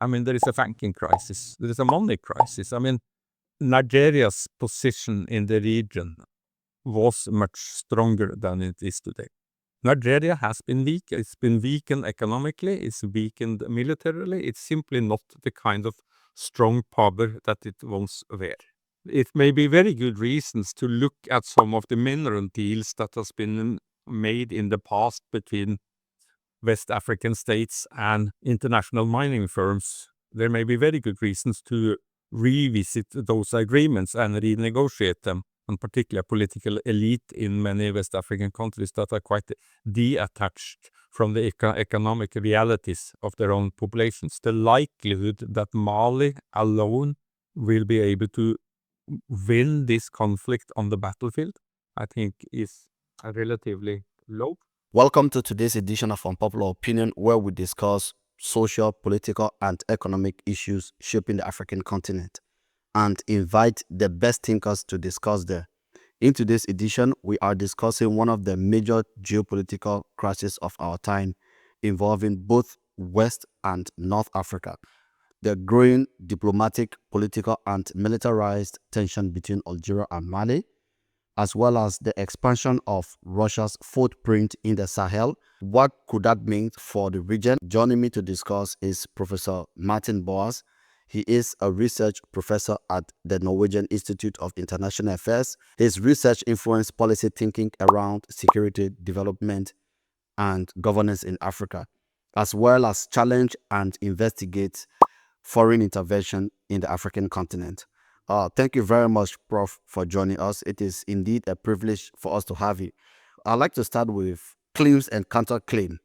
I mean, there is a banking crisis. There is a money crisis. I mean, Nigeria's position in the region was much stronger than it is today. Nigeria has been weak. It's been weakened economically. It's weakened militarily. It's simply not the kind of strong power that it once were. It may be very good reasons to look at some of the mineral deals that has been made in the past between West African states and international mining firms. There may be very good reasons to revisit those agreements and renegotiate them, in particular political elite in many West African countries that are quite detached from the economic realities of their own populations. The likelihood that Mali alone will be able to win this conflict on the battlefield, I think, is relatively low. Welcome to today's edition of Unpopular Opinion, where we discuss social, political, and economic issues shaping the African continent and invite the best thinkers to discuss them. In today's edition, we are discussing one of the major geopolitical crises of our time, involving both West and North Africa: the growing diplomatic, political, and militarized tension between Algeria and Mali, as well as the expansion of Russia's footprint in the Sahel. What could that mean for the region? Joining me to discuss is Professor Martin Boas. He is a research professor at the Norwegian Institute of International Affairs. His research influenced policy thinking around security, development, and governance in Africa, as well as challenge and investigate foreign intervention in the African continent. Thank you very much, Prof, for joining us. It is indeed a privilege for us to have you. I'd like to start with claims and counterclaim.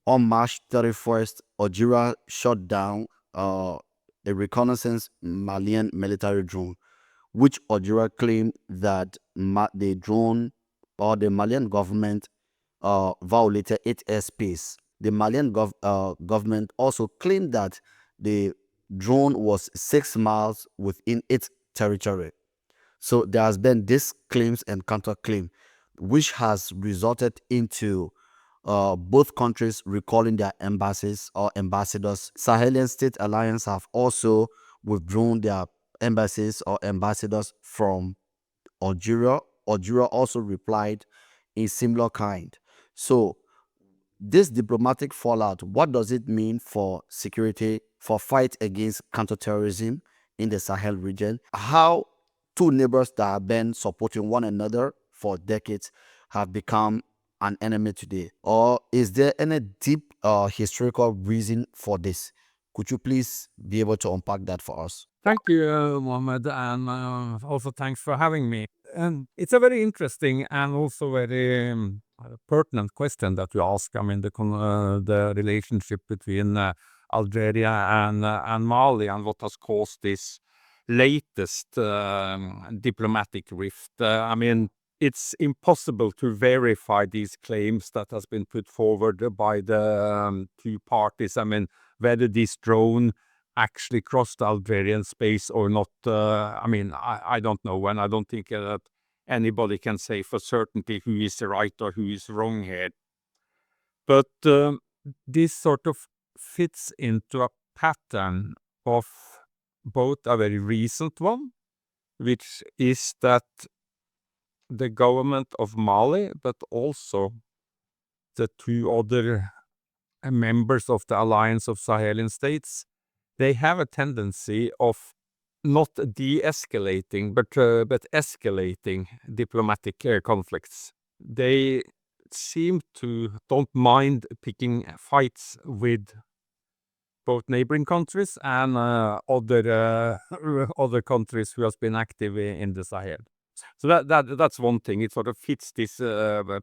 On March 31st, Algeria shot down a reconnaissance Malian military drone, which Algeria claimed that the drone or the Malian government violated its airspace. The Malian government also claimed that the drone was 6 miles within its territory. So there has been this claims and counterclaim, which has resulted into both countries recalling their embassies or ambassadors. Sahelian State Alliance have also withdrawn their embassies or ambassadors from Algeria. Algeria also replied in similar kind. So this diplomatic fallout, what does it mean for security, for fight against counterterrorism in the Sahel region? How two neighbors that have been supporting one another for decades have become an enemy today? Or is there any deep historical reason for this? Could you please be able to unpack that for us? Thank you, Mohammed, and also thanks for having me. And it's a very interesting and also very pertinent question that you ask. I mean, the relationship between Algeria and Mali, and what has caused this latest diplomatic rift. I mean, it's impossible to verify these claims that has been put forward by the two parties. I mean, whether this drone actually crossed Algerian space or not. I mean, I don't know, and I don't think that anybody can say for certainty who is right or who is wrong here. But this sort of fits into a pattern of both a very recent one, which is that the government of Mali, but also the two other members of the Alliance of Sahelian States, they have a tendency of not de-escalating, but escalating diplomatic conflicts. They seem to don't mind picking fights with both neighboring countries and other countries who has been active in the Sahel. So that's one thing. It sort of fits this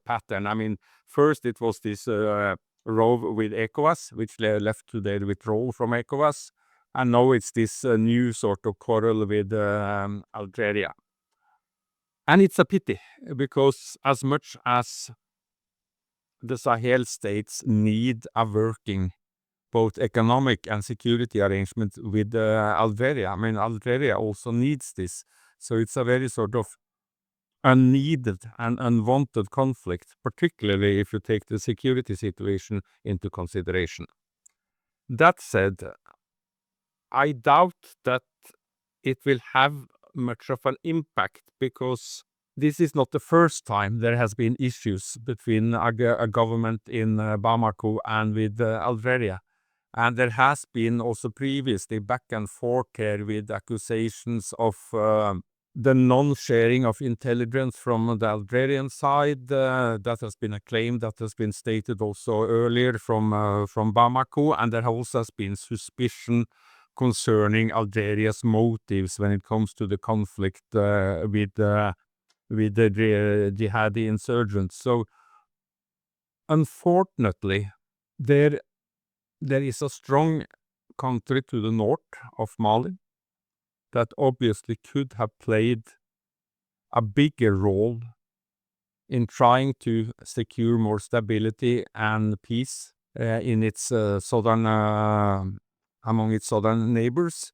pattern. I mean, first it was this row with ECOWAS, which left to their withdrawal from ECOWAS. And now it's this new sort of quarrel with Algeria. And it's a pity, because as much as the Sahel states need a working both economic and security arrangement with Algeria, I mean, Algeria also needs this. So it's a very sort of unneeded and unwanted conflict, particularly if you take the security situation into consideration. That said, I doubt that it will have much of an impact, because this is not the first time there has been issues between a government in Bamako and with Algeria. And there has been also previously back and forth here with accusations of the non-sharing of intelligence from the Algerian side. That has been a claim that has been stated also earlier from Bamako, and there also has been suspicion concerning Algeria's motives when it comes to the conflict with the jihadi insurgents. So, unfortunately, there is a strong country to the north of Mali that obviously could have played a bigger role in trying to secure more stability and peace in its among its southern neighbors.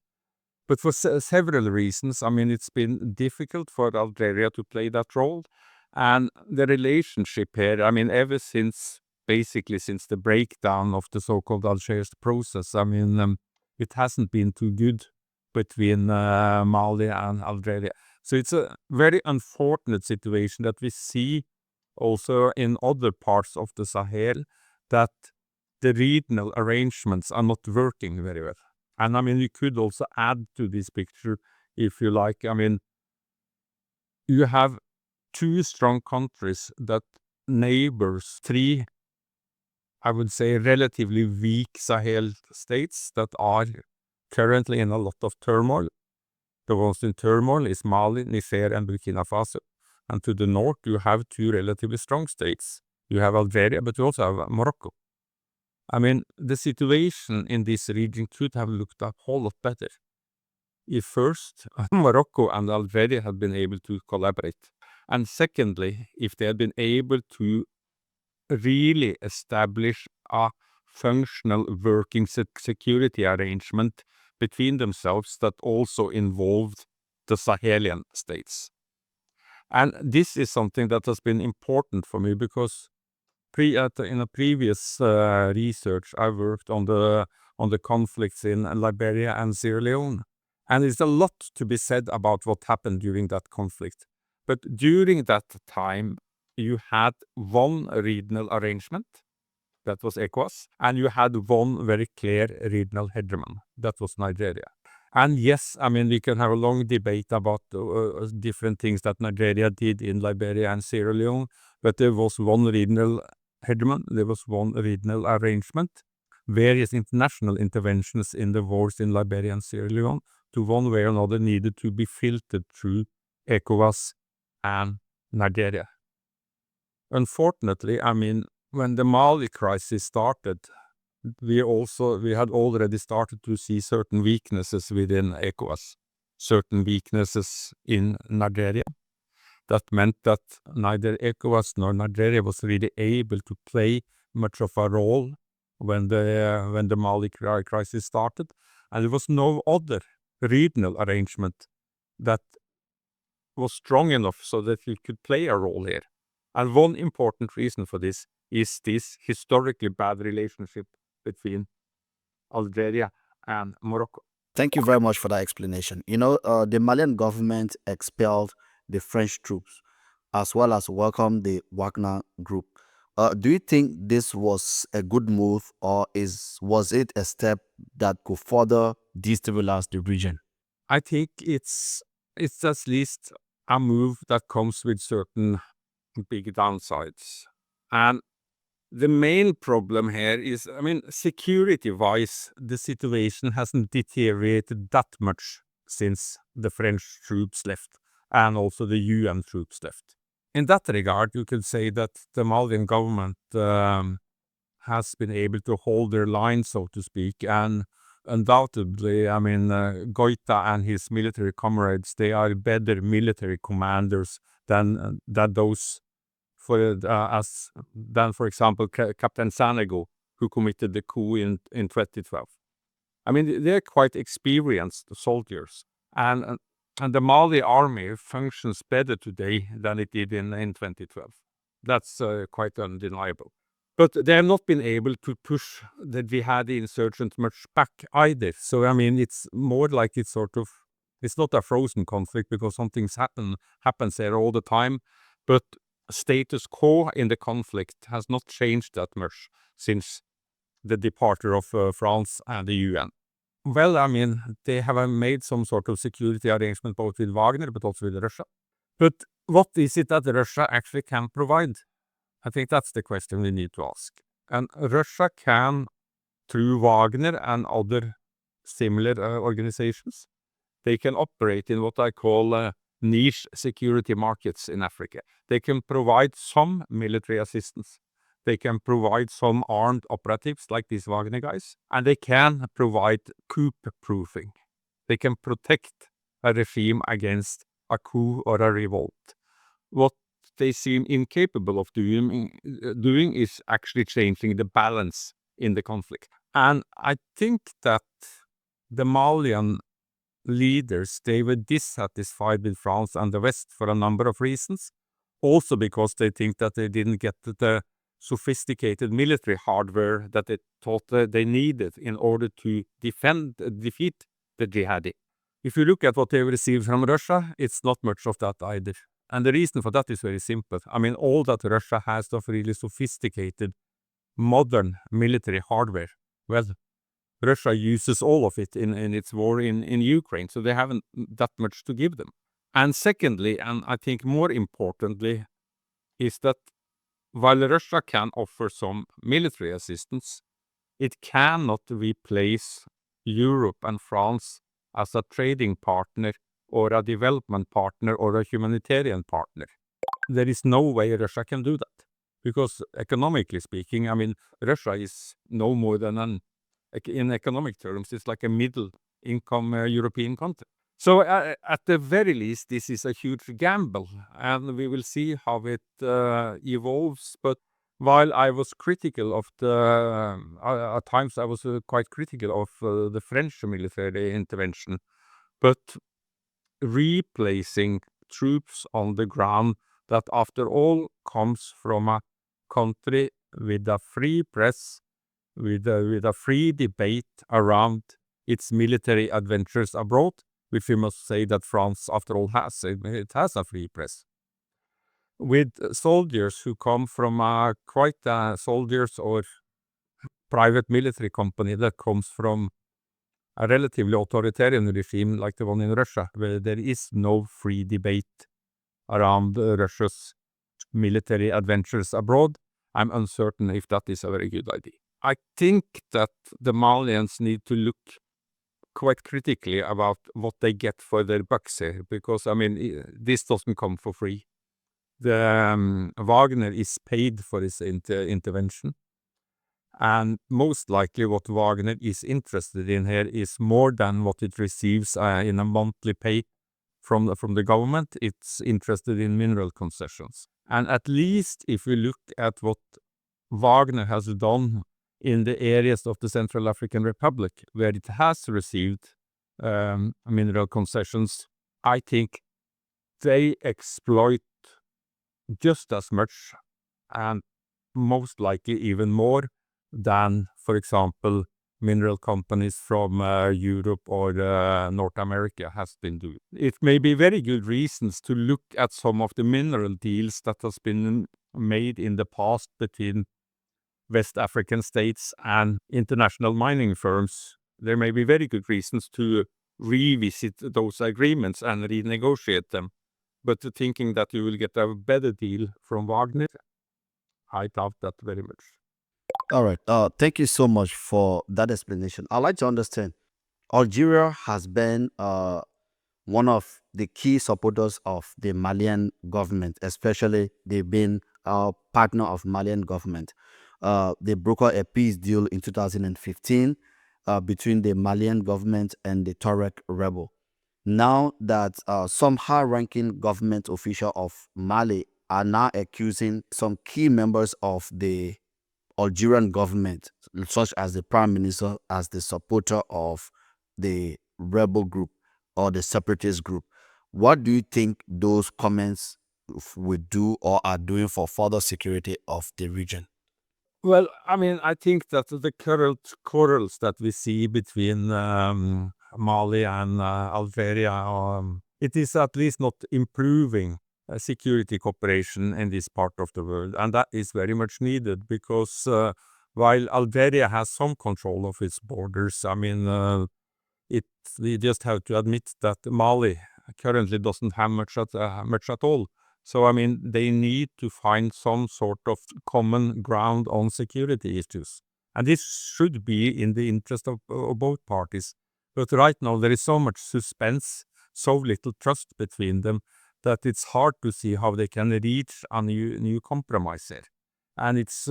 But for several reasons, I mean, it's been difficult for Algeria to play that role. And the relationship here, I mean, ever since, basically since the breakdown of the so-called Algiers process, I mean, it hasn't been too good between Mali and Algeria. So it's a very unfortunate situation that we see also in other parts of the Sahel, that the regional arrangements are not working very well. And I mean, you could also add to this picture, if you like, I mean, you have two strong countries that neighbors three, I would say, relatively weak Sahel states that are currently in a lot of turmoil. The ones in turmoil is Mali, Niger, and Burkina Faso. And to the north, you have two relatively strong states. You have Algeria, but you also have Morocco. I mean, the situation in this region could have looked a whole lot better if first, Morocco and Algeria had been able to collaborate. And secondly, if they had been able to really establish a functional working security arrangement between themselves that also involved the Sahelian states. And this is something that has been important for me, because in a previous research, I worked on the conflicts in Liberia and Sierra Leone. And there's a lot to be said about what happened during that conflict. But during that time, you had one regional arrangement, that was ECOWAS, and you had one very clear regional hegemon, that was Nigeria. And yes, I mean, we can have a long debate about different things that Nigeria did in Liberia and Sierra Leone, but there was one regional hegemon, there was one regional arrangement. Various international interventions in the wars in Liberia and Sierra Leone, to one way or another, needed to be filtered through ECOWAS and Nigeria. Unfortunately, I mean, when the Mali crisis started, we had already started to see certain weaknesses within ECOWAS, certain weaknesses in Nigeria. That meant that neither ECOWAS nor Nigeria was really able to play much of a role when the Mali crisis started, and there was no other regional arrangement that was strong enough so that it could play a role here. And one important reason for this is this historically bad relationship between Algeria and Morocco. Thank you very much for that explanation. You know, the Malian government expelled the French troops as well as welcomed the Wagner group. Do you think this was a good move, or was it a step that could further destabilize the region? I think it's at least a move that comes with certain big downsides. And the main problem here is, I mean, security-wise, the situation hasn't deteriorated that much since the French troops left and also the UN troops left. In that regard, you could say that the Malian government has been able to hold their line, so to speak, and undoubtedly, I mean, Goita and his military comrades, they are better military commanders than those than, for example, Captain Sanego, who committed the coup in 2012. I mean, they're quite experienced soldiers, and the Mali army functions better today than it did in 2012. That's quite undeniable. But they have not been able to push the jihadi insurgents much back either. So, I mean, it's more like it's not a frozen conflict because something happens there all the time. But status quo in the conflict has not changed that much since the departure of France and the UN. Well, I mean, they have made some sort of security arrangement both with Wagner but also with Russia. But what is it that Russia actually can provide? I think that's the question we need to ask. And Russia can, through Wagner and other similar organizations, they can operate in what I call niche security markets in Africa. They can provide some military assistance. They can provide some armed operatives like these Wagner guys. And they can provide coup-proofing. They can protect a regime against a coup or a revolt. What they seem incapable of doing is actually changing the balance in the conflict. And I think that the Malian leaders, they were dissatisfied with France and the West for a number of reasons. Also because they think that they didn't get the sophisticated military hardware that they thought they needed in order to defeat the jihadi. If you look at what they received from Russia, it's not much of that either. And the reason for that is very simple. I mean, all that Russia has of really sophisticated, modern military hardware, well, Russia uses all of it in its war in Ukraine, so they haven't that much to give them. And secondly, and I think more importantly, is that while Russia can offer some military assistance, it cannot replace Europe and France as a trading partner or a development partner or a humanitarian partner. There is no way Russia can do that. Because economically speaking, I mean, Russia is no more than in economic terms, it's like a middle-income European country. So at the very least, this is a huge gamble, and we will see how it evolves. But while I was critical of at times I was quite critical of the French military intervention, but replacing troops on the ground that after all comes from a country with a free press, with a free debate around its military adventures abroad, which we must say that France, after all, has. It has a free press. With soldiers who come from quite soldiers or private military company that comes from a relatively authoritarian regime like the one in Russia, where there is no free debate around Russia's military adventures abroad, I'm uncertain if that is a very good idea. I think that the Malians need to look quite critically about what they get for their bucks here, because, I mean, this doesn't come for free. The Wagner is paid for this intervention, and most likely what Wagner is interested in here is more than what it receives in a monthly pay from the government. It's interested in mineral concessions. And at least if we look at what Wagner has done in the areas of the Central African Republic where it has received mineral concessions, I think they exploit just as much and most likely even more than, for example, mineral companies from Europe or North America has been doing. It may be very good reasons to look at some of the mineral deals that has been made in the past between West African states and international mining firms. There may be very good reasons to revisit those agreements and renegotiate them. But thinking that you will get a better deal from Wagner, I doubt that very much. All right. Thank you so much for that explanation. I'd like to understand. Algeria has been one of the key supporters of the Malian government, especially they've been a partner of Malian government. They brokered a peace deal in 2015 between the Malian government and the Tuareg rebel. Now that some high-ranking government officials of Mali are now accusing some key members of the Algerian government, such as the prime minister, as the supporter of the rebel group or the separatist group. What do you think those comments will do or are doing for further security of the region? Well, I mean, I think that the current quarrels that we see between Mali and Algeria, it is at least not improving security cooperation in this part of the world. And that is very much needed because while Algeria has some control of its borders, I mean, we just have to admit that Mali currently doesn't have much at all. So, I mean, they need to find some sort of common ground on security issues. And this should be in the interest of both parties. But right now, there is so much suspense, so little trust between them, that it's hard to see how they can reach a new compromise here. And it's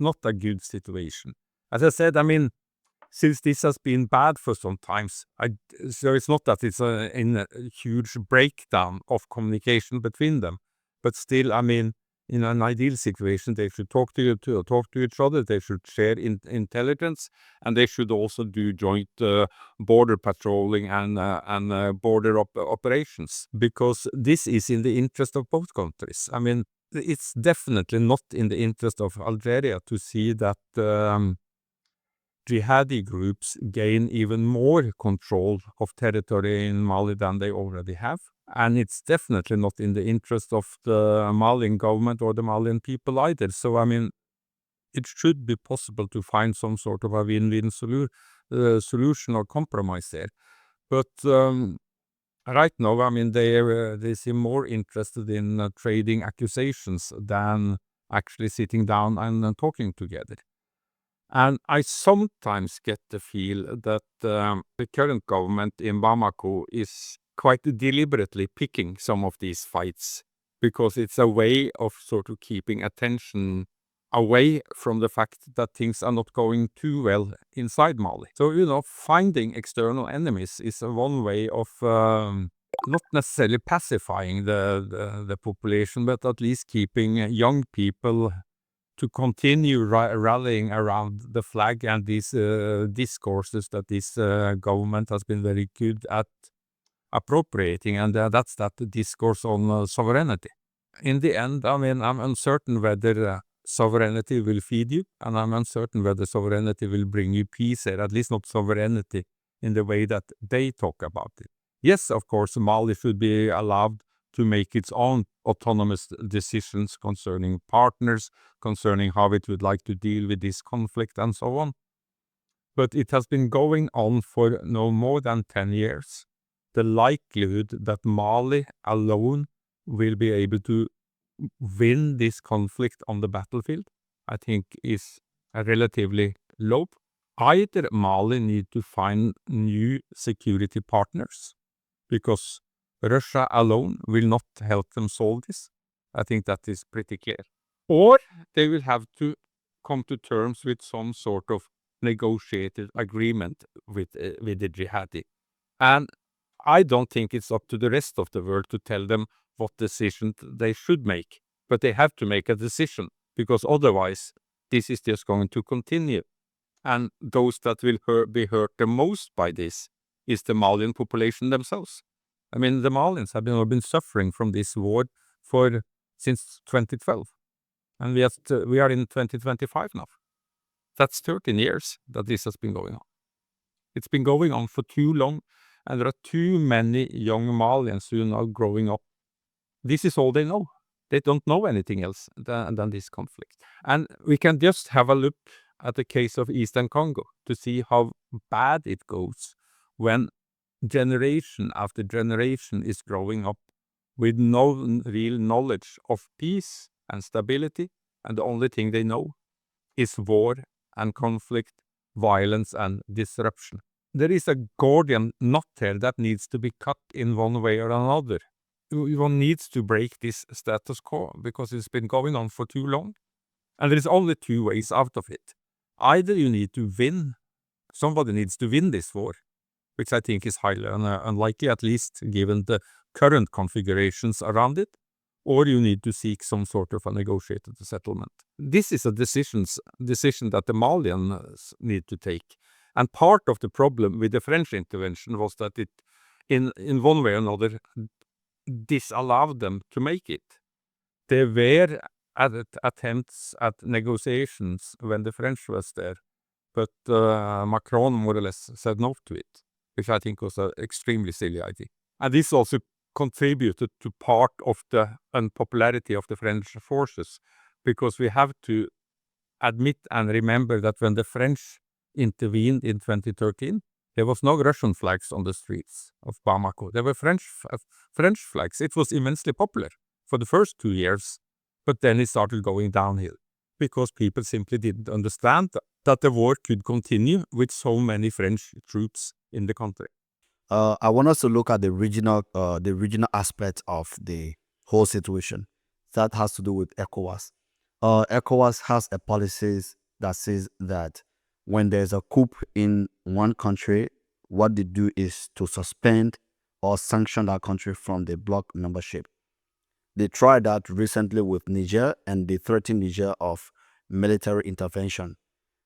not a good situation. As I said, I mean, since this has been bad for some times, so it's not that it's in a huge breakdown of communication between them, but still, I mean, in an ideal situation, they should talk to each other. They should share intelligence, and they should also do joint border patrolling and border operations, because this is in the interest of both countries. I mean, it's definitely not in the interest of Algeria to see that jihadi groups gain even more control of territory in Mali than they already have. And it's definitely not in the interest of the Malian government or the Malian people either. So, I mean, it should be possible to find some sort of a win-win solution or compromise there. But right now, I mean, they seem more interested in trading accusations than actually sitting down and talking together. And I sometimes get the feel that the current government in Bamako is quite deliberately picking some of these fights, because it's a way of sort of keeping attention away from the fact that things are not going too well inside Mali. So, you know, finding external enemies is one way of not necessarily pacifying the population, but at least keeping young people to continue rallying around the flag and these discourses that this government has been very good at appropriating, and that's that discourse on sovereignty. In the end, I mean, I'm uncertain whether sovereignty will feed you, and I'm uncertain whether sovereignty will bring you peace, or at least not sovereignty in the way that they talk about it. Yes, of course, Mali should be allowed to make its own autonomous decisions concerning partners, concerning how it would like to deal with this conflict and so on. But it has been going on for no more than 10 years. The likelihood that Mali alone will be able to win this conflict on the battlefield, I think, is relatively low. Either Mali need to find new security partners, because Russia alone will not help them solve this. I think that is pretty clear. Or they will have to come to terms with some sort of negotiated agreement with the jihadi. And I don't think it's up to the rest of the world to tell them what decision they should make. But they have to make a decision, because otherwise this is just going to continue. And those that will be hurt the most by this is the Malian population themselves. I mean, the Malians have been suffering from this war since 2012. And we are in 2025 now. That's 13 years that this has been going on. It's been going on for too long, and there are too many young Malians who are now growing up. This is all they know. They don't know anything else than this conflict. And we can just have a look at the case of Eastern Congo to see how bad it goes when generation after generation is growing up with no real knowledge of peace and stability, and the only thing they know is war and conflict, violence and disruption. There is a Gordian knot here that needs to be cut in one way or another. One needs to break this status quo, because it's been going on for too long. And there is only two ways out of it. Either you need to win, somebody needs to win this war, which I think is highly unlikely, at least given the current configurations around it, or you need to seek some sort of a negotiated settlement. This is a decision that the Malians need to take. And part of the problem with the French intervention was that it, in one way or another, disallowed them to make it. They were attempts at negotiations when the French was there, but Macron more or less said no to it, which I think was an extremely silly idea. And this also contributed to part of the unpopularity of the French forces, because we have to admit and remember that when the French intervened in 2013, there was no Russian flags on the streets of Bamako. There were French flags. It was immensely popular for the first 2 years, but then it started going downhill because people simply didn't understand that the war could continue with so many French troops in the country. I want us to look at the regional aspect of the whole situation. That has to do with ECOWAS. ECOWAS has a policy that says that when there's a coup in one country, what they do is to suspend or sanction that country from the bloc membership. They tried that recently with Niger, and they threatened Niger of military intervention.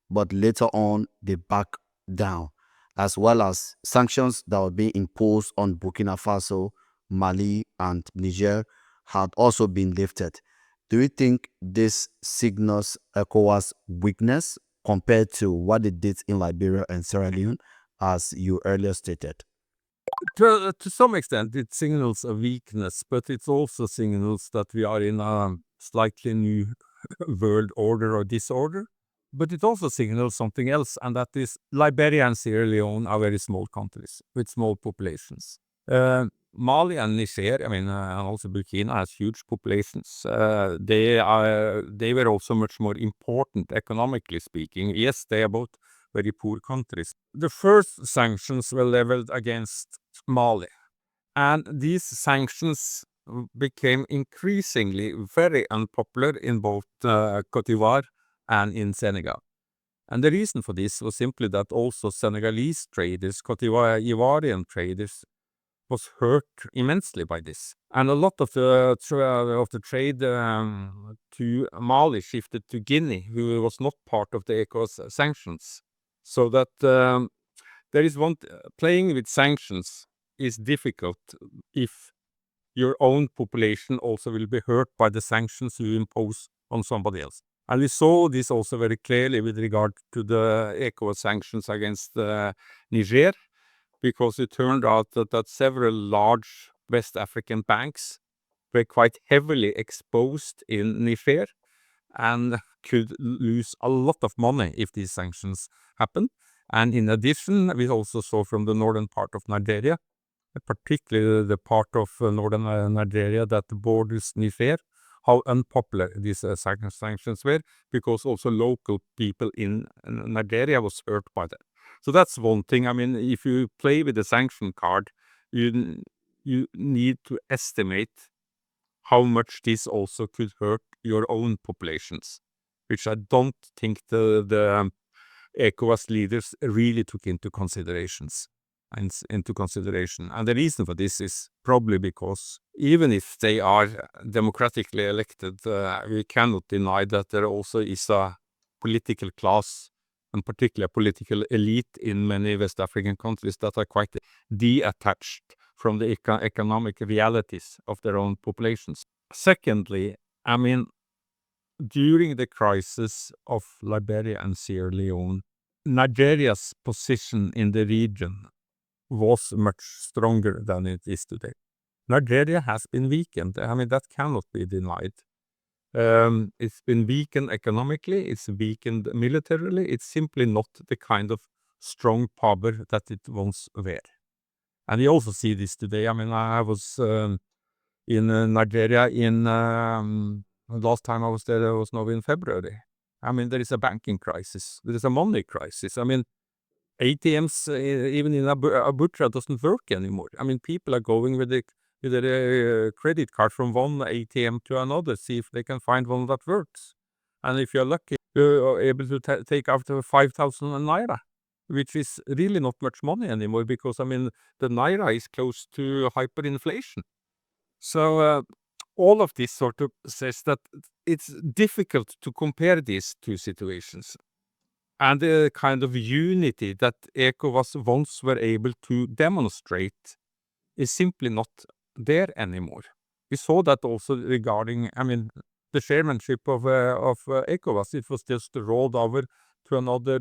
But later on, they backed down, as well as sanctions that were being imposed on Burkina Faso, Mali, and Niger had also been lifted. Do you think this signals ECOWAS' weakness compared to what it did in Liberia and Sierra Leone, as you earlier stated? To some extent, it signals a weakness, but it also signals that we are in a slightly new world order or disorder. But it also signals something else, and that is Liberia and Sierra Leone are very small countries with small populations. Mali and Niger, and also Burkina has huge populations. They were also much more important economically speaking. Yes, they are both very poor countries. The first sanctions were leveled against Mali, and these sanctions became increasingly very unpopular in both Côte d'Ivoire and in Senegal. And the reason for this was simply that also Senegalese traders, Côte d'Ivoirian traders, was hurt immensely by this. And a lot of the trade to Mali shifted to Guinea, who was not part of the ECOWAS sanctions. So that there is playing with sanctions is difficult if your own population also will be hurt by the sanctions you impose on somebody else. And we saw this also very clearly with regard to the ECOWAS sanctions against Niger, because it turned out that several large West African banks were quite heavily exposed in Niger and could lose a lot of money if these sanctions happened. And in addition, we also saw from the northern part of Nigeria, particularly the part of northern Nigeria that borders Niger, how unpopular these sanctions were, because also local people in Nigeria was hurt by that. So that's one thing. If you play with the sanction card, you need to estimate how much this also could hurt your own populations, which I don't think the ECOWAS leaders really took into consideration. And the reason for this is probably because even if they are democratically elected, we cannot deny that there also is a political class, and particularly a political elite in many West African countries that are quite detached from the economic realities of their own populations. Secondly, during the crisis of Liberia and Sierra Leone, Nigeria's position in the region was much stronger than it is today. Nigeria has been weakened. That cannot be denied. It's been weakened economically, it's weakened militarily. It's simply not the kind of strong power that it once were. And we also see this today. I was in Nigeria last time I was there was now in February. There is a banking crisis. There is a money crisis. ATMs, even in Abuja, doesn't work anymore. People are going with their credit card from one ATM to another, see if they can find one that works. And if you're lucky, you're able to take out 5,000 naira, which is really not much money anymore, because the naira is close to hyperinflation. So all of this sort of says that it's difficult to compare these two situations. And the kind of unity that ECOWAS once were able to demonstrate is simply not there anymore. We saw that also regarding, the chairmanship of ECOWAS. It was just rolled over to another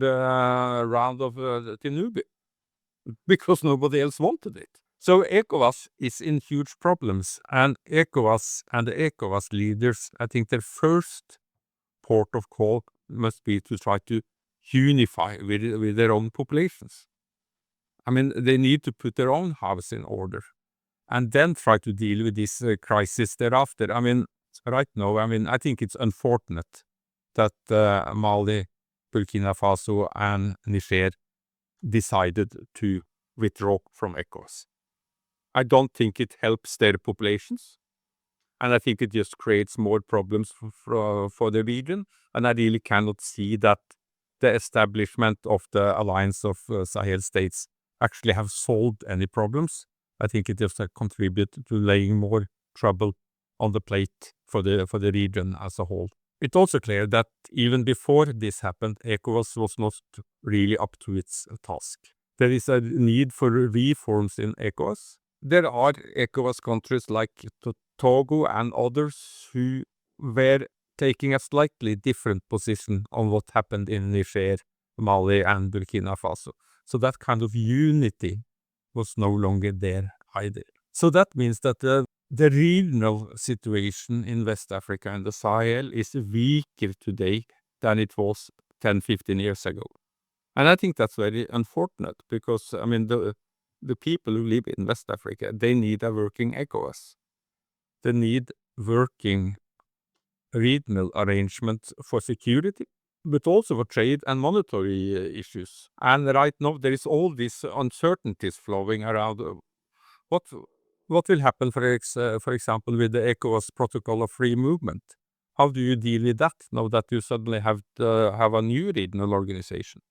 round of Tinubu because nobody else wanted it. So ECOWAS is in huge problems, and ECOWAS and the ECOWAS leaders, I think their first port of call must be to try to unify with their own populations. I mean, they need to put their own house in order and then try to deal with this crisis thereafter. I mean, right now, I think it's unfortunate that Mali, Burkina Faso, and Niger decided to withdraw from ECOWAS. I don't think it helps their populations, and I think it just creates more problems for the region, and I really cannot see that the establishment of the alliance of Sahel states actually have solved any problems. I think it just contributed to laying more trouble on the plate for the region as a whole. It's also clear that even before this happened, ECOWAS was not really up to its task. There is a need for reforms in ECOWAS. There are ECOWAS countries like Togo and others who were taking a slightly different position on what happened in Niger, Mali, and Burkina Faso. So that kind of unity was no longer there either. So that means that the regional situation in West Africa and the Sahel is weaker today than it was 10-15 years ago. And I think that's very unfortunate because, I mean, the people who live in West Africa, they need a working ECOWAS. They need working regional arrangements for security, but also for trade and monetary issues. And right now there is all these uncertainties flowing around. What will happen, for example, with the ECOWAS protocol of free movement? How do you deal with that now that you suddenly have a new regional organization?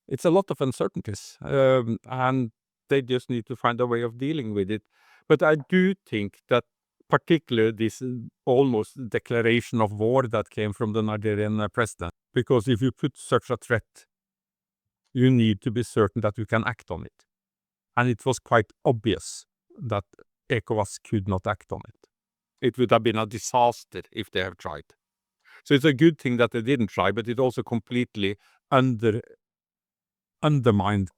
It's a lot of uncertainties, and they just need to find a way of dealing with it. But I do think that particularly this almost declaration of war that came from the Nigerian president, because if you put such a threat, you need to be certain that you can act on it. And it was quite obvious that ECOWAS could not act on it. It would have been a disaster if they have tried. So it's a good thing that they didn't try, but it also completely undermined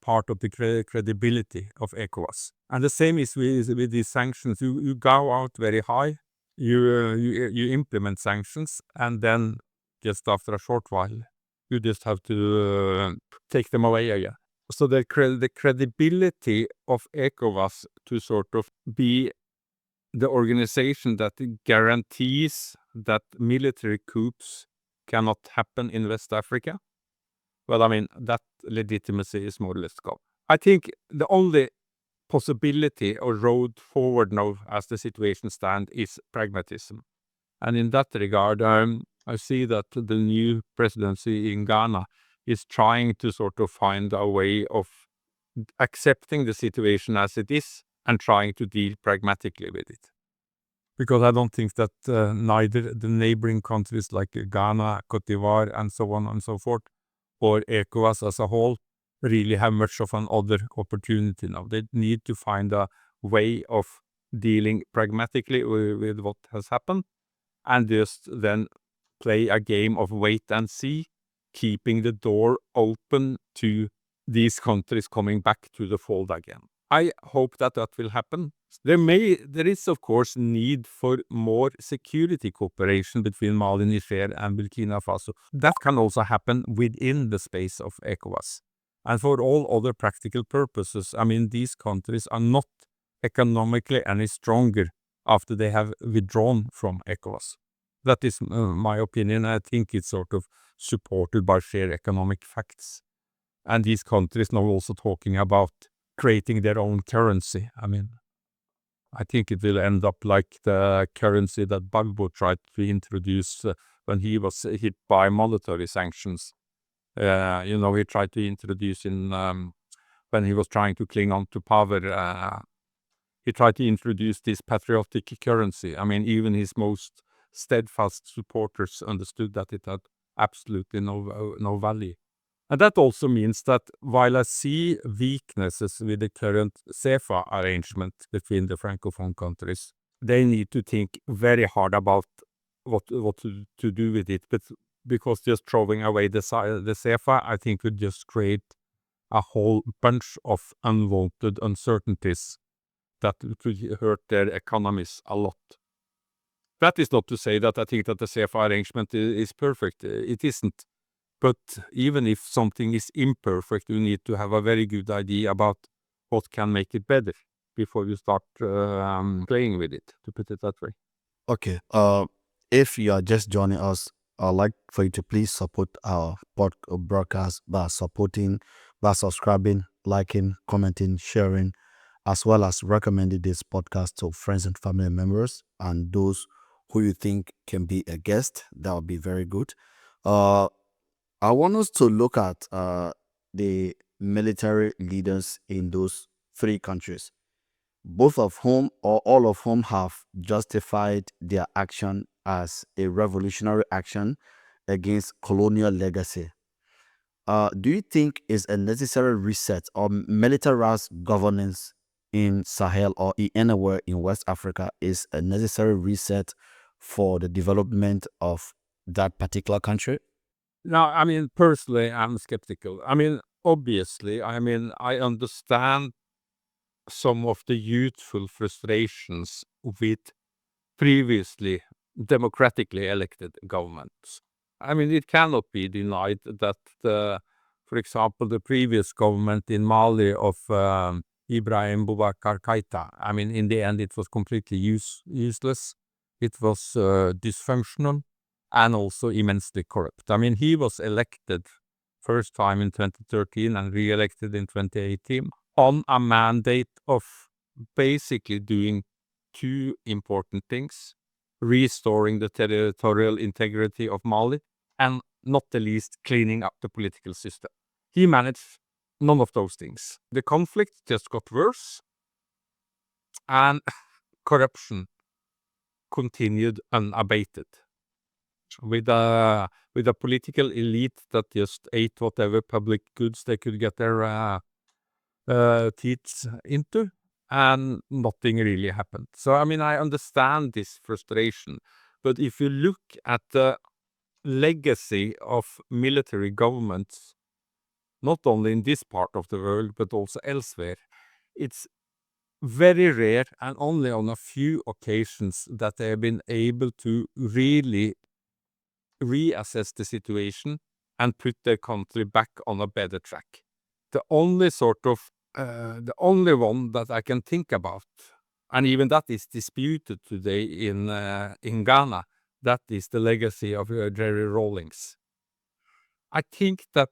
part of the credibility of ECOWAS. And the same is with these sanctions. You go out very high, you implement sanctions, and then just after a short while, you just have to take them away again. So the credibility of ECOWAS to sort of be the organization that guarantees that military coups cannot happen in West Africa, well, I mean, that legitimacy is more or less gone. I think the only possibility or road forward now as the situation stands is pragmatism. And in that regard, I see that the new presidency in Ghana is trying to sort of find a way of accepting the situation as it is and trying to deal pragmatically with it. Because I don't think that neither the neighboring countries like Ghana, Côte d'Ivoire, and so on and so forth, or ECOWAS as a whole, really have much of another opportunity now. They need to find a way of dealing pragmatically with what has happened and just then play a game of wait and see, keeping the door open to these countries coming back to the fold again. I hope that will happen. There is of course need for more security cooperation between Mali, Niger, and Burkina Faso. That can also happen within the space of ECOWAS. And for all other practical purposes, I mean, these countries are not economically any stronger after they have withdrawn from ECOWAS. That is my opinion. I think it's sort of supported by shared economic facts. And these countries now also talking about creating their own currency. I mean, I think it will end up like the currency that Gbagbo tried to introduce when he was hit by monetary sanctions. He tried to introduce when he was trying to cling on to power, he tried to introduce this patriotic currency. I mean, even his most steadfast supporters understood that it had absolutely no value. And that also means that while I see weaknesses with the current CFA arrangement between the Francophone countries, they need to think very hard about what to do with it. But because just throwing away the CFA, I think would just create a whole bunch of unwanted uncertainties that would hurt their economies a lot. That is not to say that I think that the CFA arrangement is perfect. It isn't. But even if something is imperfect, you need to have a very good idea about what can make it better before you start playing with it, to put it that way. Okay. If you are just joining us, I'd like for you to please support our broadcast by subscribing, liking, commenting, sharing, as well as recommending this podcast to friends and family members and those who you think can be a guest. That would be very good. I want us to look at the military leaders in those three countries, both of whom or all of whom have justified their action as a revolutionary action against colonial legacy. Do you think is a necessary reset or militarized governance in Sahel or anywhere in West Africa is a necessary reset for the development of that particular country? Now, I mean, personally, I'm skeptical. I mean, obviously, I understand some of the youthful frustrations with previously democratically elected governments. I mean, it cannot be denied that, for example, the previous government in Mali of Ibrahim Boubacar Keïta, I mean, in the end, it was completely useless. It was dysfunctional and also immensely corrupt. I mean, he was elected first time in 2013 and re-elected in 2018 on a mandate of basically doing two important things: restoring the territorial integrity of Mali and, not the least, cleaning up the political system. He managed none of those things. The conflict just got worse, and corruption continued unabated. With a political elite that just ate whatever public goods they could get their teeth into, and nothing really happened. So, I mean, I understand this frustration, but if you look at the legacy of military governments, not only in this part of the world, but also elsewhere, it's very rare and only on a few occasions that they have been able to really reassess the situation and put their country back on a better track. The only the only one that I can think about, and even that is disputed today in Ghana, that is the legacy of Jerry Rawlings. I think that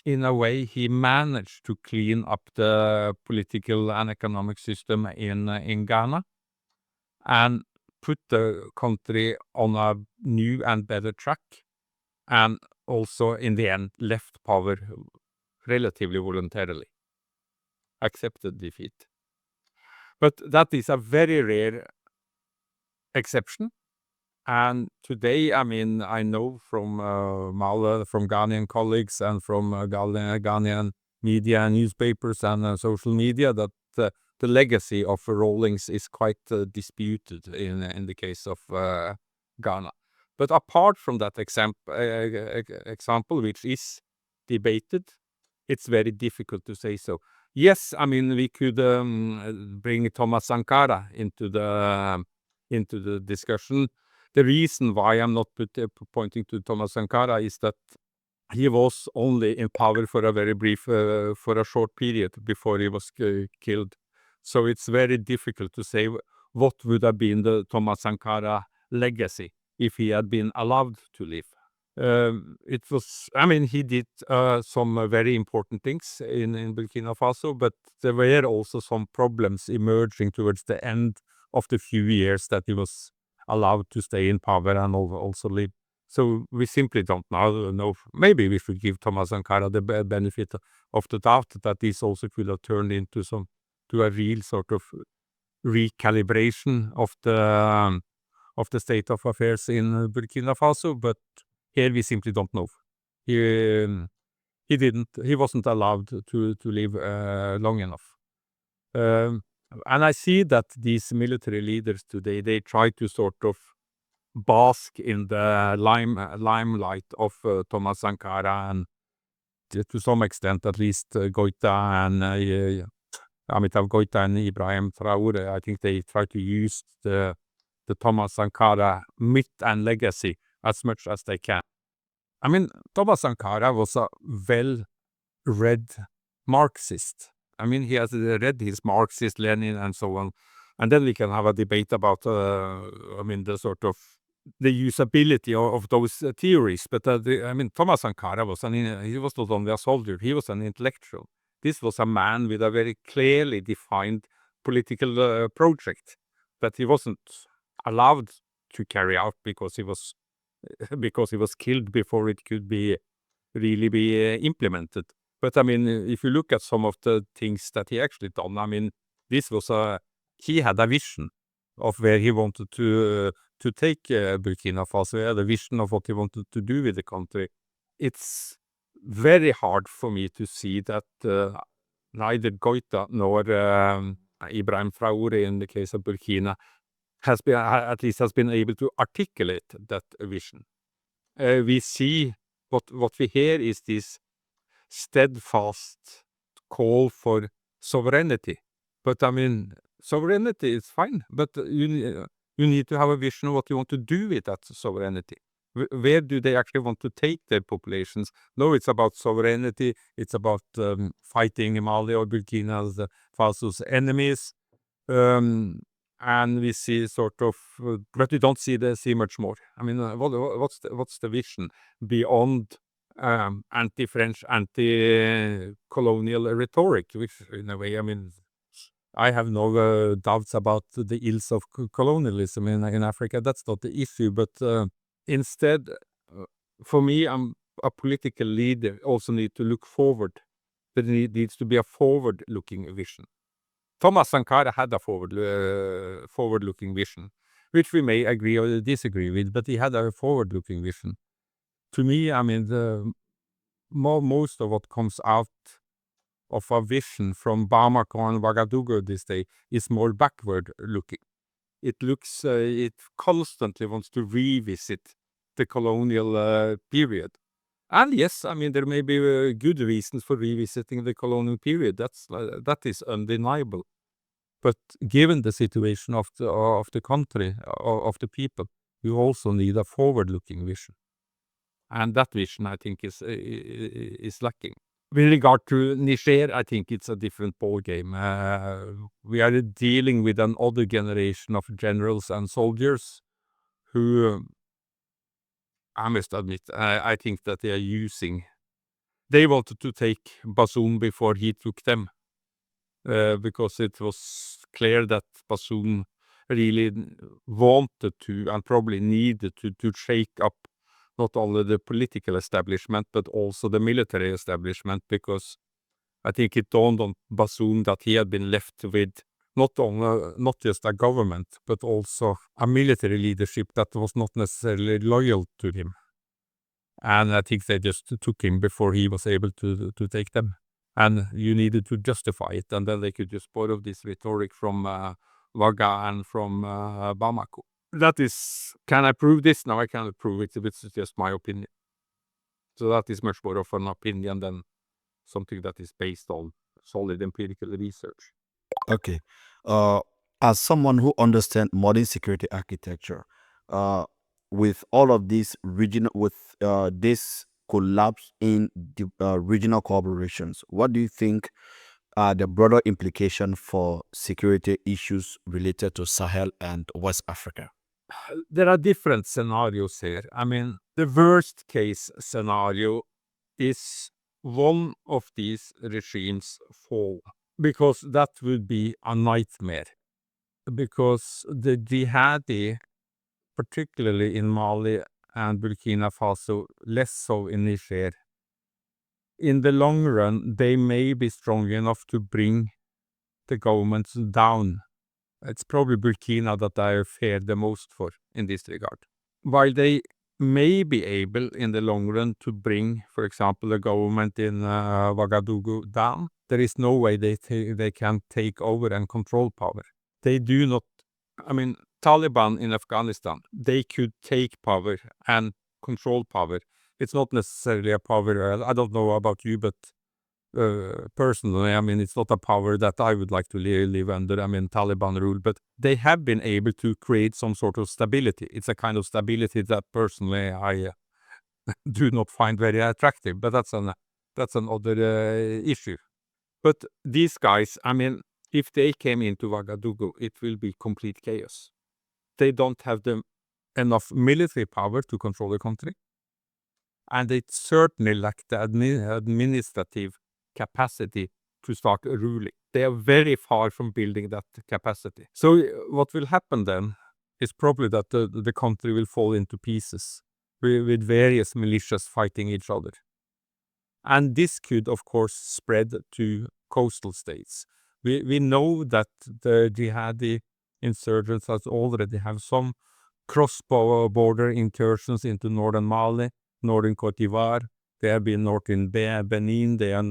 in a way he managed to clean up the political and economic system in Ghana and put the country on a new and better track, and also in the end left power relatively voluntarily, accepted defeat. But that is a very rare exception. And today, I mean, I know from Mala, from Ghanaian colleagues and from Ghanaian media and newspapers and social media that the legacy of Rawlings is quite disputed in the case of Ghana. But apart from that example, which is debated, it's very difficult to say so. Yes, I mean, we could bring Thomas Sankara into the discussion. The reason why I'm not pointing to Thomas Sankara is that he was only in power for a very brief, for a short period before he was killed. So it's very difficult to say what would have been the Thomas Sankara legacy if he had been allowed to live. It was, I mean, he did some very important things in Burkina Faso, but there were also some problems emerging towards the end of the few years that he was allowed to stay in power and also live. So we simply don't know. Maybe we should give Thomas Sankara the benefit of the doubt that this also could have turned into a real sort of recalibration of the state of affairs in Burkina Faso, but here we simply don't know. He wasn't allowed to live long enough. And I see that these military leaders today, they try to sort of bask in the limelight of Thomas Sankara and to some extent at least 𝐵𝐃𝐒 and 𝐕𝐈𝐃𝐄 and Ibrahim Traore. I think they try to use the Thomas Sankara myth and legacy as much as they can. I mean, Thomas Sankara was a well-read Marxist. I mean, he has read his Marxist, Lenin, and so on. And then we can have a debate about, the sort of the usability of those theories. But Thomas Sankara he was not only a soldier, he was an intellectual. This was a man with a very clearly defined political project that he wasn't allowed to carry out because he was killed before it could really be implemented. But if you look at some of the things that he actually done, he had a vision of where he wanted to take Burkina Faso. He had a vision of what he wanted to do with the country. It's very hard for me to see that neither 𝐵𝐃𝐒 nor Ibrahim Traore, in the case of Burkina, has been able to articulate that vision. We see what we hear is this steadfast call for sovereignty. But sovereignty is fine, but you need to have a vision of what you want to do with that sovereignty. Where do they actually want to take their populations? No, it's about sovereignty. It's about fighting Mali or Burkina Faso's enemies. And we see sort of, but we don't see much more. What's the vision beyond anti-French, anti-colonial rhetoric? Which, in a way, I have no doubts about the ills of colonialism in Africa. That's not the issue. But instead, for me, a political leader also needs to look forward. There needs to be a forward-looking vision. Thomas Sankara had a forward-looking vision, which we may agree or disagree with, but he had a forward-looking vision. To me, most of what comes out of a vision from Bamako and Ouagadougou this day is more backward-looking. It constantly wants to revisit the colonial period. And yes, there may be good reasons for revisiting the colonial period. That is undeniable. But given the situation of the country, of the people, you also need a forward-looking vision. And that vision, I think, is lacking. With regard to Niger, I think it's a different ballgame. We are dealing with another generation of generals and soldiers who, I must admit, I think that they wanted to take Bazoum before he took them. Because it was clear that Bazoum really wanted to and probably needed to shake up not only the political establishment but also the military establishment, because I think it dawned on Bazoum that he had been left with not just a government but also a military leadership that was not necessarily loyal to him. And I think they just took him before he was able to take them. And you needed to justify it, and then they could just borrow this rhetoric from Ouaga and from Bamako. That is, can I prove this? No, I cannot prove it. It's just my opinion. So that is much more of an opinion than something that is based on solid empirical research. Okay. As someone who understands modern security architecture, with all of this this collapse in the regional collaborations, what do you think are the broader implications for security issues related to Sahel and West Africa? There are different scenarios here. The worst case scenario is one of these regimes fall, because that would be a nightmare. Because the jihadi, particularly in Mali and Burkina Faso, less so in Niger, in the long run, they may be strong enough to bring the governments down. It's probably Burkina that I fear the most for in this regard. While they may be able in the long run to bring, for example, the government in Ouagadougou down, there is no way they can take over and control power. They do not, Taliban in Afghanistan, they could take power and control power. It's not necessarily a power, I don't know about you, but personally, I mean, it's not a power that I would like to live under, I mean, Taliban rule, but they have been able to create some sort of stability. It's a kind of stability that personally I do not find very attractive, but that's another issue. But these guys, I mean, if they came into Ouagadougou, it will be complete chaos. They don't have enough military power to control the country, and they certainly lack the administrative capacity to start ruling. They are very far from building that capacity. So what will happen then is probably that the country will fall into pieces with various militias fighting each other. And this could, of course, spread to coastal states. We know that the jihadi insurgents already have some cross-border incursions into northern Mali, northern Côte d'Ivoire. They have been north in Benin, they are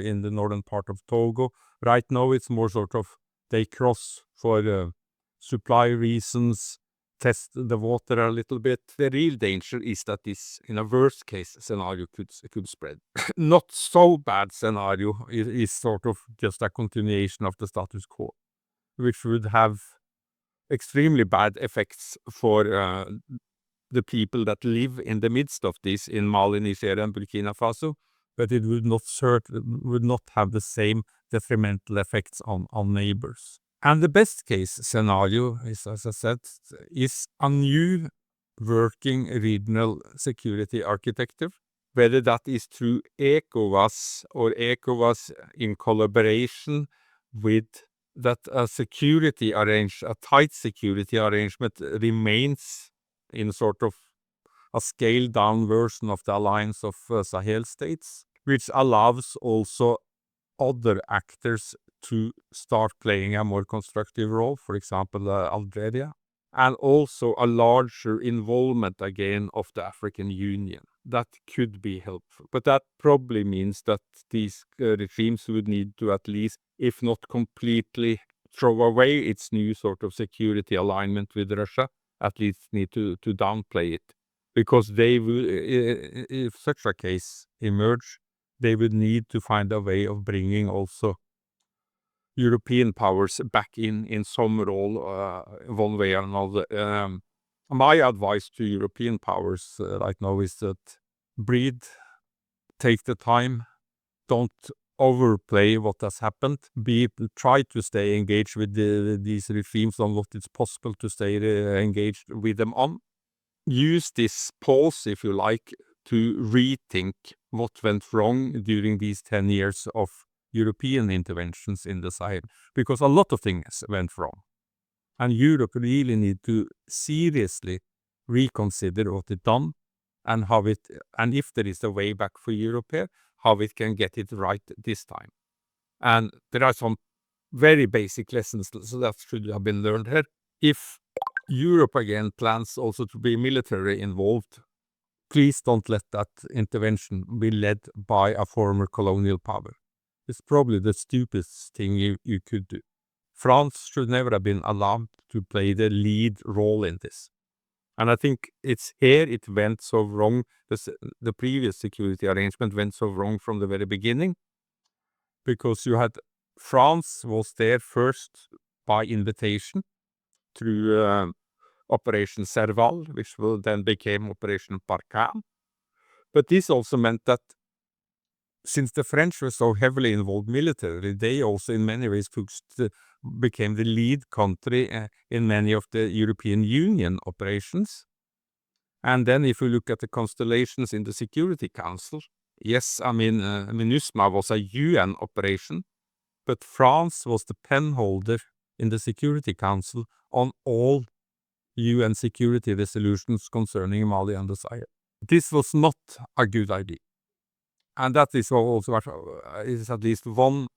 in the northern part of Togo. Right now it's more sort of, they cross for supply reasons, test the water a little bit. The real danger is that this, in a worst case scenario, could spread. Not so bad scenario is sort of just a continuation of the status quo, which would have extremely bad effects for the people that live in the midst of this in Mali, Nigeria, and Burkina Faso, but it would not have the same detrimental effects on neighbors. And the best case scenario is, as I said, is a new working regional security architecture, whether that is through ECOWAS or ECOWAS in collaboration with that a tight security arrangement remains in sort of a scaled down version of the alliance of Sahel states, which allows also other actors to start playing a more constructive role, for example, Algeria, and also a larger involvement again of the African Union. That could be helpful, but that probably means that these regimes would need to at least, if not completely throw away its new sort of security alignment with Russia, at least need to downplay it, because they will, if such a case emerge, they would need to find a way of bringing also European powers back in some role, one way or another. My advice to European powers right now is that breathe, take the time, don't overplay what has happened, try to stay engaged with these regimes on what it's possible to stay engaged with them on. Use this pause, if you like, to rethink what went wrong during these 10 years of European interventions in the Sahel, because a lot of things went wrong. And Europe really need to seriously reconsider what it done and and if there is a way back for Europe here, how it can get it right this time. And there are some very basic lessons that should have been learned here. If Europe again plans also to be military involved, please don't let that intervention be led by a former colonial power. It's probably the stupidest thing you could do. France should never have been allowed to play the lead role in this. And I think it's here it went so wrong. The previous security arrangement went so wrong from the very beginning, because you had France was there first by invitation through Operation Serval, which then became Operation Barkhane. But this also meant that since the French were so heavily involved militarily, they also in many ways became the lead country in many of the European Union operations. And then if you look at the constellations in the Security Council, yes, I mean, MINUSMA was a UN operation, but France was the penholder in the Security Council on all UN security resolutions concerning Mali and the Sahel. This was not a good idea. And that is also is at least one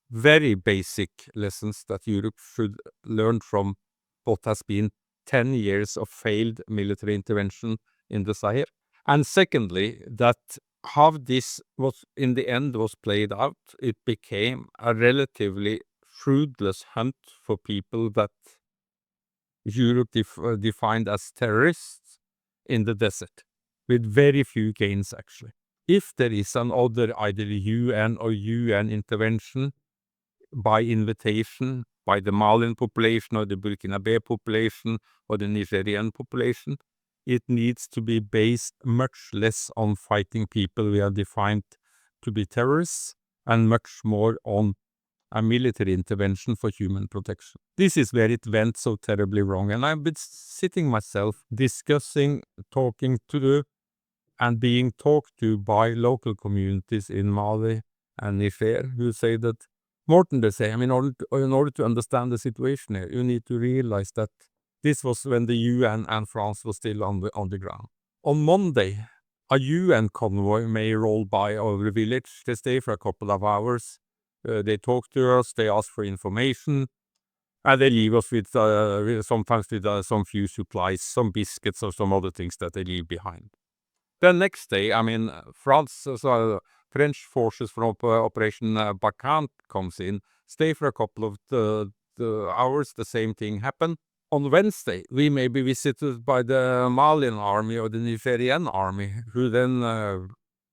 very basic lessons that Europe should learn from what has been 10 years of failed military intervention in the Sahel. And secondly, that how this was in the end was played out, it became a relatively fruitless hunt for people that Europe defined as terrorists in the desert, with very few gains actually. If there is another either UN or UN intervention by invitation by the Malian population or the Burkinabe population or the Nigerian population, it needs to be based much less on fighting people we are defined to be terrorists and much more on a military intervention for human protection. This is where it went so terribly wrong. And I've been sitting myself discussing, talking to, and being talked to by local communities in Mali and Niger who say that more than they say, in order to understand the situation here, you need to realize that this was when the UN and France was still on the ground. On Monday, a UN convoy may roll by our village. They stay for a couple of hours. They talk to us, they ask for information, and they leave us with sometimes with some few supplies, some biscuits or some other things that they leave behind. The next day, French forces from Operation Barkhane comes in, stay for a couple of the hours, the same thing happened. On Wednesday, we may be visited by the Malian army or the Nigerian army, who then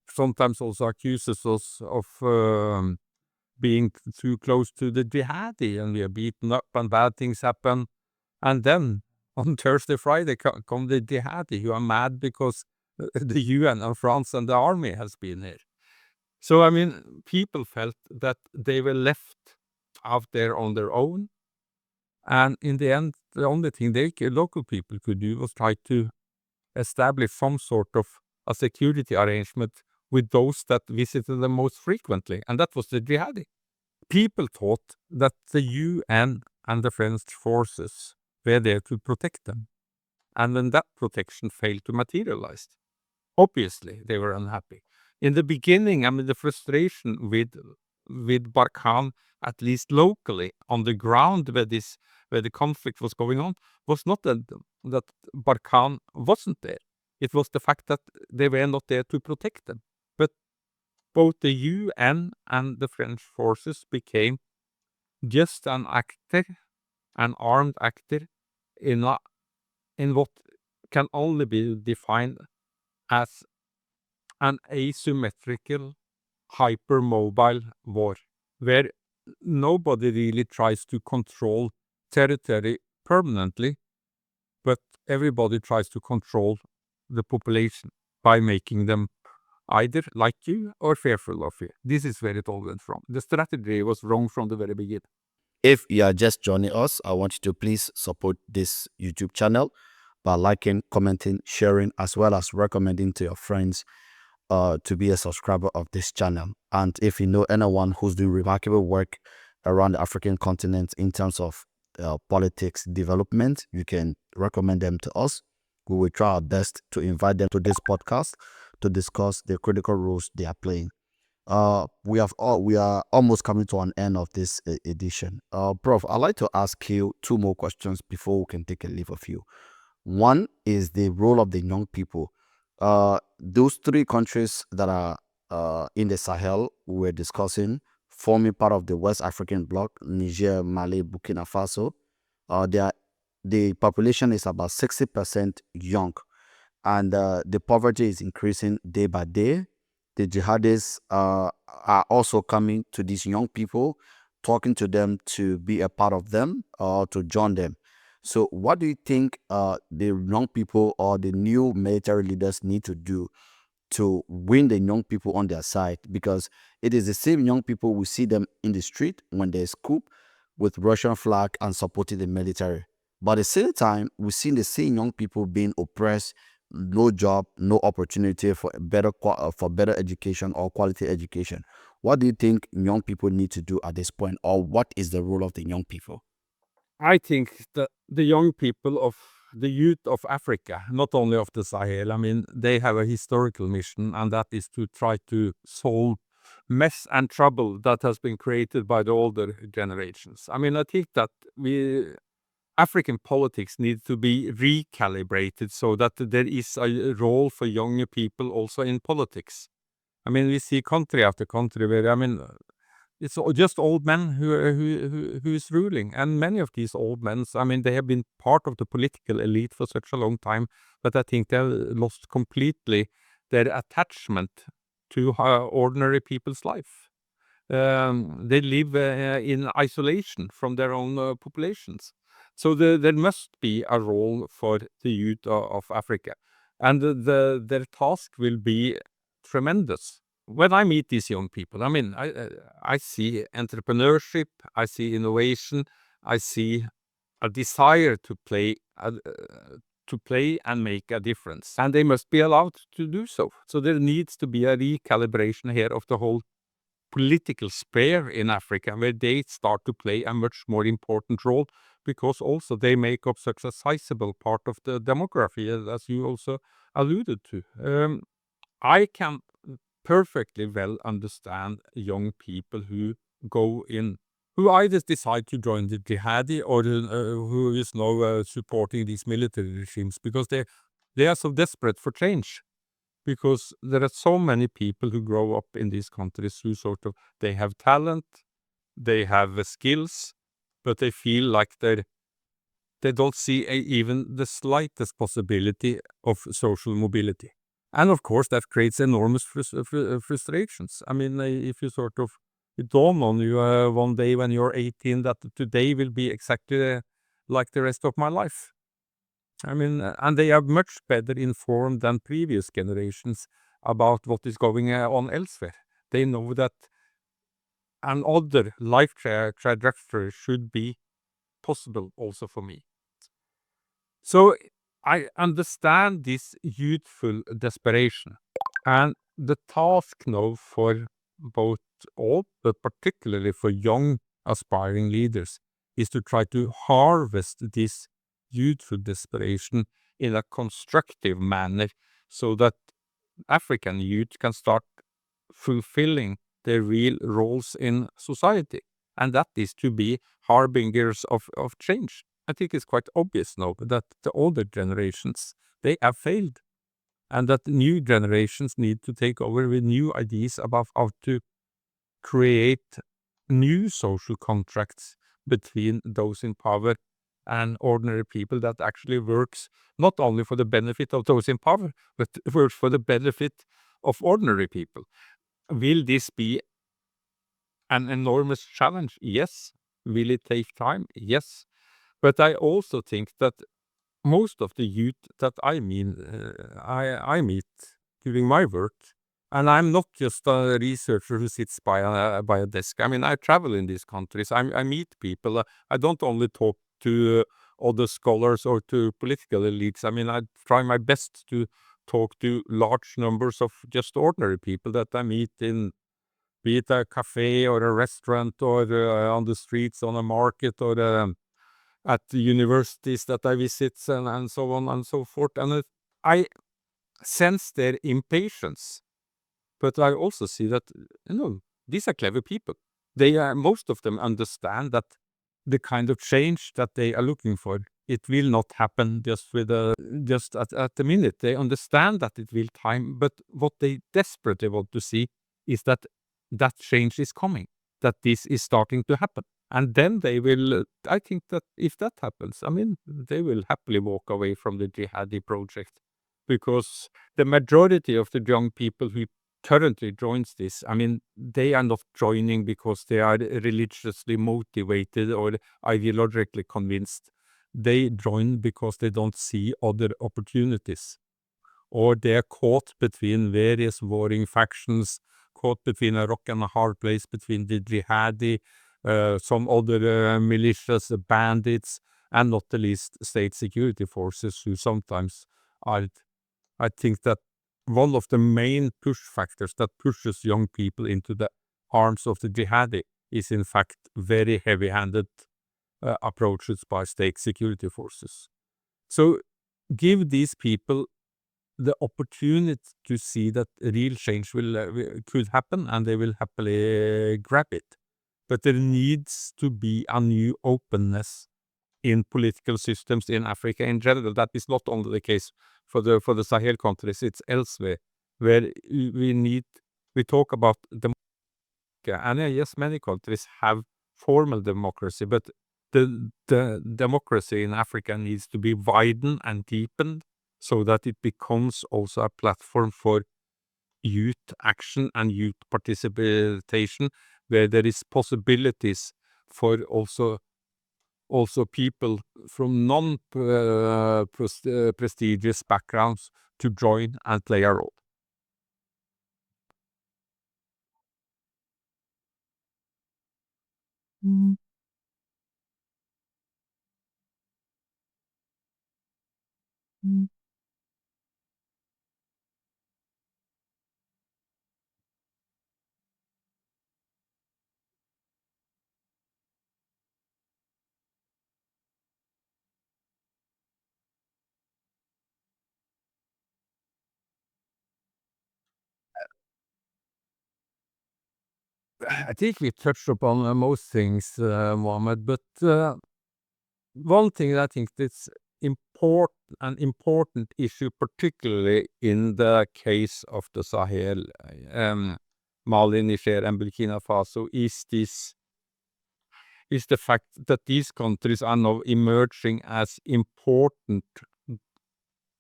sometimes also accuses us of being too close to the jihadi, and we are beaten up and bad things happen. And then on Thursday, Friday come the jihadi who are mad because the UN and France and the army has been here. So, people felt that they were left out there on their own. And in the end, the only thing local people could do was try to establish some sort of a security arrangement with those that visited them most frequently. And that was the jihadi. People thought that the UN and the French forces were there to protect them. And when that protection failed to materialize, obviously they were unhappy. In the beginning, the frustration with Barkhane, at least locally, on the ground where the conflict was going on, was not that Barkhane wasn't there. It was the fact that they were not there to protect them. But both the UN and the French forces became just an armed actor in what can only be defined as an asymmetrical, hypermobile war, where nobody really tries to control territory permanently, but everybody tries to control the population by making them either like you or fearful of you. This is where it all went from. The strategy was wrong from the very beginning. If you are just joining us, I want you to please support this YouTube channel by liking, commenting, sharing, as well as recommending to your friends to be a subscriber of this channel. And if you know anyone who's doing remarkable work around the African continent in terms of politics development, you can recommend them to us. We will try our best to invite them to this podcast to discuss the critical roles they are playing. We are almost coming to an end of this edition. Prof, I'd like to ask you two more questions before we can take a leave of you. One is the role of the young people. Those three countries that are in the Sahel we're discussing, forming part of the West African bloc, Niger, Mali, Burkina Faso, the population is about 60% young, and the poverty is increasing day by day. The jihadis are also coming to these young people, talking to them to be a part of them or to join them. So what do you think the young people or the new military leaders need to do to win the young people on their side? Because it is the same young people, we see them in the street when there's coup with Russian flag and supporting the military. But at the same time, we see the same young people being oppressed, no job, no opportunity for better education or quality education. What do you think young people need to do at this point, or what is the role of the young people? I think that the young people of the youth of Africa, not only of the Sahel, they have a historical mission, and that is to try to solve mess and trouble that has been created by the older generations. I think that African politics need to be recalibrated so that there is a role for younger people also in politics. We see country after country where, it's just old men who is ruling. And many of these old men, I mean, they have been part of the political elite for such a long time, but I think they've lost completely their attachment to ordinary people's life. They live in isolation from their own populations. So there must be a role for the youth of Africa. And their task will be tremendous. When I meet these young people, I mean, I see entrepreneurship, I see innovation, I see a desire to play and make a difference. And they must be allowed to do so. So there needs to be a recalibration here of the whole political sphere in Africa, where they start to play a much more important role, because also they make up such a sizable part of the demography, as you also alluded to. I can perfectly well understand young people who who either decide to join the jihadi or who is now supporting these military regimes, because they are so desperate for change. Because there are so many people who grow up in these countries who they have talent, they have the skills, but they feel like they don't see even the slightest possibility of social mobility. And of course, that creates enormous frustrations. I mean, if you it dawn on you one day when you're 18 that today will be exactly like the rest of my life. I mean, and they are much better informed than previous generations about what is going on elsewhere. They know that another life trajectory should be possible also for me. So I understand this youthful desperation, and the task now for both all, but particularly for young aspiring leaders, is to try to harvest this youthful desperation in a constructive manner, so that African youth can start fulfilling their real roles in society. And that is to be harbingers of change. I think it's quite obvious now that the older generations, they have failed. And that new generations need to take over with new ideas about how to create new social contracts between those in power and ordinary people that actually works not only for the benefit of those in power, but works for the benefit of ordinary people. Will this be an enormous challenge? Yes. Will it take time? Yes. But I also think that most of the youth that I meet during my work, and I'm not just a researcher who sits by a desk. I mean, I travel in these countries. I meet people. I don't only talk to other scholars or to political elites. I mean, I try my best to talk to large numbers of just ordinary people that I meet in, be it a cafe or a restaurant or on the streets, on a market, or at the universities that I visit, and so on and so forth. And I sense their impatience, but I also see that, these are clever people. Most of them understand that the kind of change that they are looking for, it will not happen just at the minute. They understand that it will time, but what they desperately want to see is that change is coming, that this is starting to happen. And then they will, I think that if that happens, I mean, they will happily walk away from the jihadi project, because the majority of the young people who currently joins this, I mean, they are not joining because they are religiously motivated or ideologically convinced. They join because they don't see other opportunities, or they are caught between various warring factions, caught between a rock and a hard place, between the jihadi, some other militias, bandits, and not the least state security forces, who sometimes are, I think that one of the main push factors that pushes young people into the arms of the jihadi is in fact very heavy-handed approaches by state security forces. So give these people the opportunity to see that real change could happen, and they will happily grab it. But there needs to be a new openness in political systems in Africa in general. That is not only the case for the Sahel countries, it's elsewhere, where we talk about Africa, and yes, many countries have formal democracy, but the democracy in Africa needs to be widened and deepened so that it becomes also a platform for youth action and youth participation, where there is possibilities for also people from prestigious backgrounds to join and play a role. I think we touched upon most things, Mohammed, but one thing that I think that's an important issue, particularly in the case of the Sahel, Mali, Niger, and Burkina Faso, is the fact that these countries are now emerging as important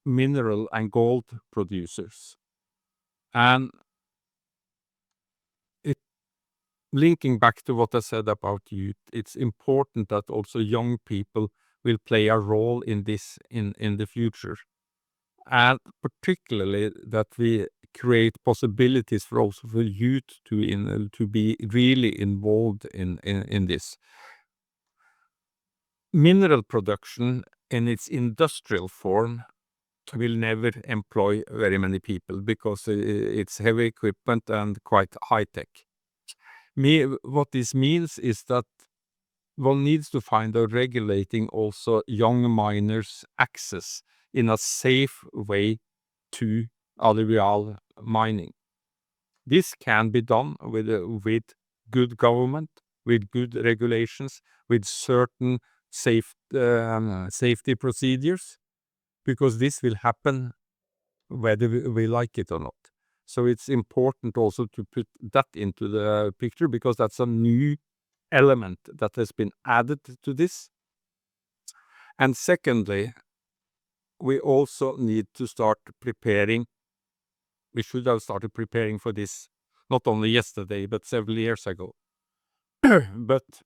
mineral and gold producers. And linking back to what I said about youth, it's important that also young people will play a role in this in the future. And particularly that we create possibilities for also for youth to be really involved in this. Mineral production in its industrial form will never employ very many people because it's heavy equipment and quite high tech. What this means is that one needs to find out regulating also young miners' access in a safe way to alluvial mining. This can be done with good government, with good regulations, with certain safety procedures, because this will happen whether we like it or not. So it's important also to put that into the picture, because that's a new element that has been added to this. And secondly, we also need to start preparing. We should have started preparing for this not only yesterday, but several years ago. But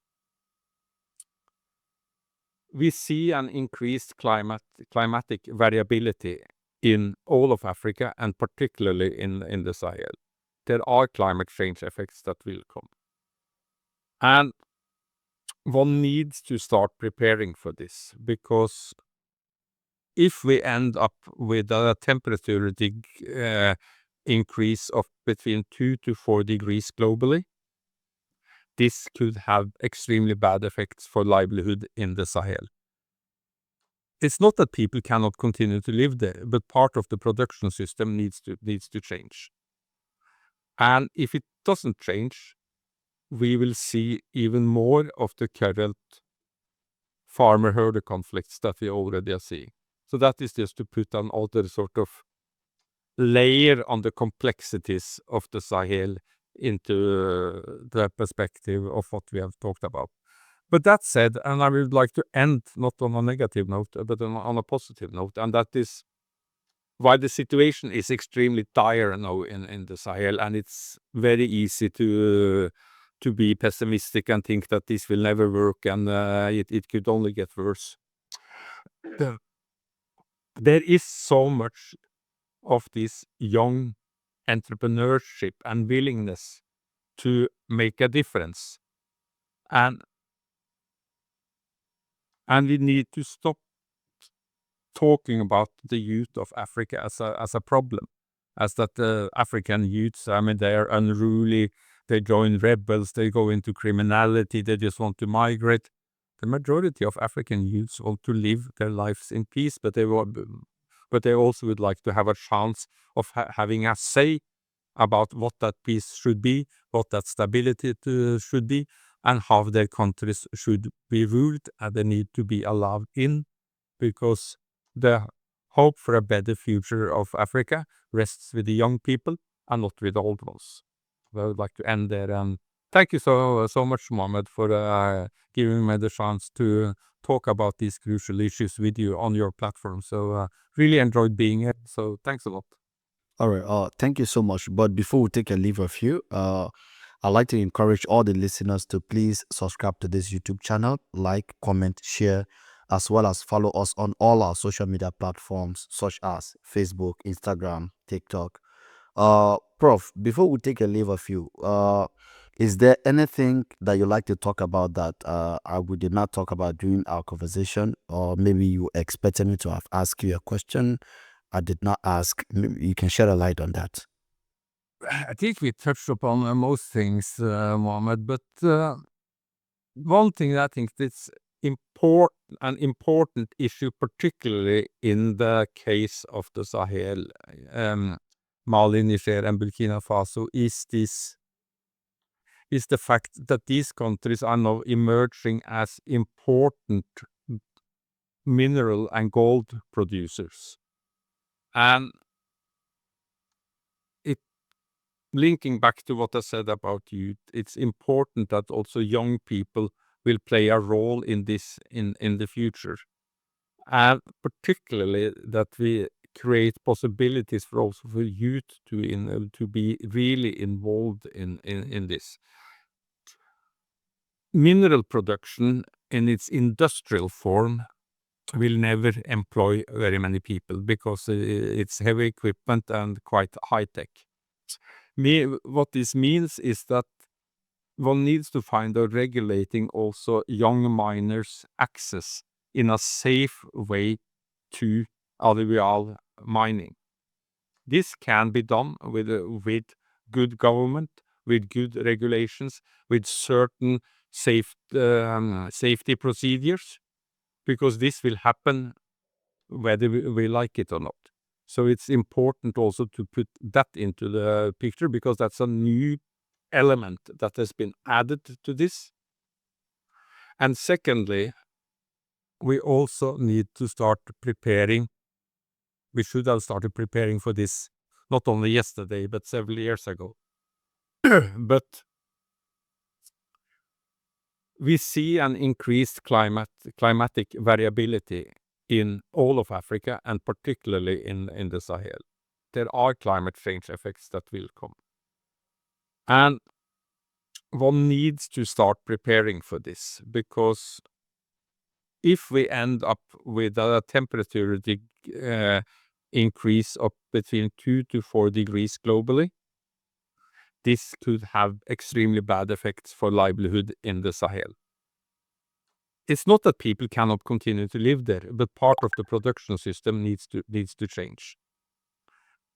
we see an increased climatic variability in all of Africa, and particularly in the Sahel. There are climate change effects that will come. And one needs to start preparing for this, because if we end up with a temperature increase of between 2 to 4 degrees globally, this could have extremely bad effects for livelihood in the Sahel. It's not that people cannot continue to live there, but part of the production system needs to change. And if it doesn't change, we will see even more of the current farmer-herder conflicts that we already are seeing. So that is just to put another sort of layer on the complexities of the Sahel into the perspective of what we have talked about. But that said, and I would like to end not on a negative note, but on a positive note, and that is why the situation is extremely dire now in the Sahel, and it's very easy to be pessimistic and think that this will never work, and it could only get worse. There is so much of this young entrepreneurship and willingness to make a difference, and we need to stop talking about the youth of Africa as a problem, as that the African youths, I mean, they are unruly, they join rebels, they go into criminality, they just want to migrate. The majority of African youths want to live their lives in peace, but they also would like to have a chance of having a say about what that peace should be, what that stability should be, and how their countries should be ruled, and they need to be allowed in, because the hope for a better future of Africa rests with the young people and not with the old ones. I would like to end there and Thank you so much, Mohammed, for giving me the chance to talk about these crucial issues with you on your platform. So really enjoyed being here. So thanks a lot. All right. Thank you so much. But before we take a leave of you, I'd like to encourage all the listeners to please subscribe to this YouTube channel, like, comment, share, as well as follow us on all our social media platforms such as Facebook, Instagram, TikTok. Prof, before we take a leave of you, is there anything that you like to talk about that we did not talk about during our conversation, or maybe you expected me to have asked you a question I did not ask? Maybe you can shed a light on that. I think we touched upon most things, Mohammed, but one thing I think that's an important issue, particularly in the case of the Sahel, Mali, Niger, and Burkina Faso, is the fact that these countries are now emerging as important mineral and gold producers. And linking back to what I said about youth, it's important that also young people will play a role in this in the future. And particularly that we create possibilities for also for youth to be really involved in this. Mineral production in its industrial form will never employ very many people because it's heavy equipment and quite high tech. What this means is that one needs to find a regulating also young miners' access in a safe way to alluvial mining. This can be done with good government, with good regulations, with certain safety procedures, because this will happen whether we like it or not. So it's important also to put that into the picture, because that's a new element that has been added to this. And secondly, we also need to start preparing. We should have started preparing for this not only yesterday, but several years ago. But we see an increased climatic variability in all of Africa, and particularly in the Sahel. There are climate change effects that will come. And one needs to start preparing for this, because if we end up with a temperature increase of between 2 to 4 degrees globally, this could have extremely bad effects for livelihood in the Sahel. It's not that people cannot continue to live there, but part of the production system needs to change.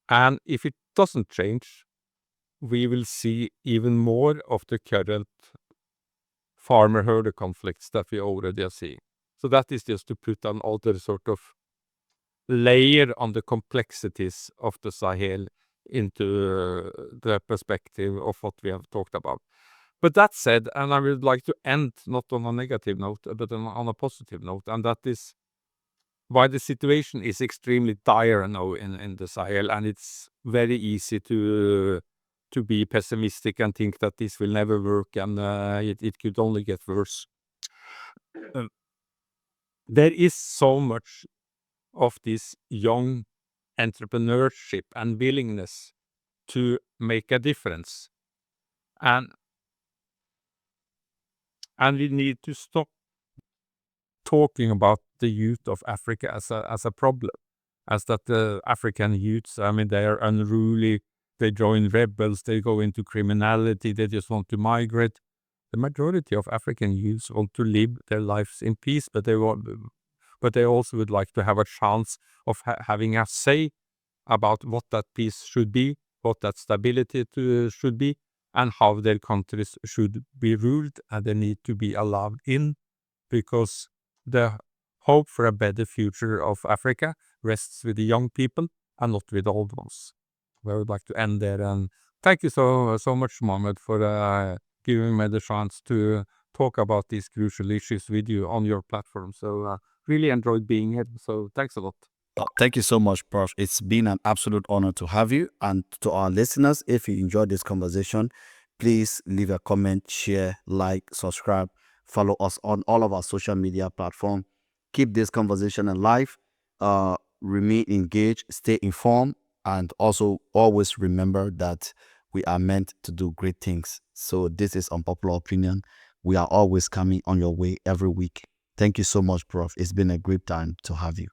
And if it doesn't change, we will see even more of the current farmer-herder conflicts that we already are seeing. So that is just to put another sort of layer on the complexities of the Sahel into the perspective of what we have talked about. But that said, and I would like to end not on a negative note, but on a positive note, and that is why the situation is extremely dire now in the Sahel, and it's very easy to be pessimistic and think that this will never work and it could only get worse. There is so much of this young entrepreneurship and willingness to make a difference. And we need to stop talking about the youth of Africa as a problem, as that the African youths, I mean, they are unruly, they join rebels, they go into criminality, they just want to migrate. The majority of African youths want to live their lives in peace, but they also would like to have a chance of having a say about what that peace should be, what that stability should be, and how their countries should be ruled, and they need to be allowed in, because the hope for a better future of Africa rests with the young people and not with the old ones. I would like to end there, and thank you so much, Mohammed, for giving me the chance to talk about these crucial issues with you on your platform. So really enjoyed being here. So thanks a lot. Thank you so much, Prof. It's been an absolute honor to have you. And to our listeners, if you enjoyed this conversation, Please leave a comment, share, like, subscribe, follow us on all of our social media platforms. Keep this conversation alive, remain engaged, stay informed, and also always remember that we are meant to do great things. So this is Unpopular Opinion. We are always coming on your way every week. Thank you so much, Prof. It's been a great time to have you.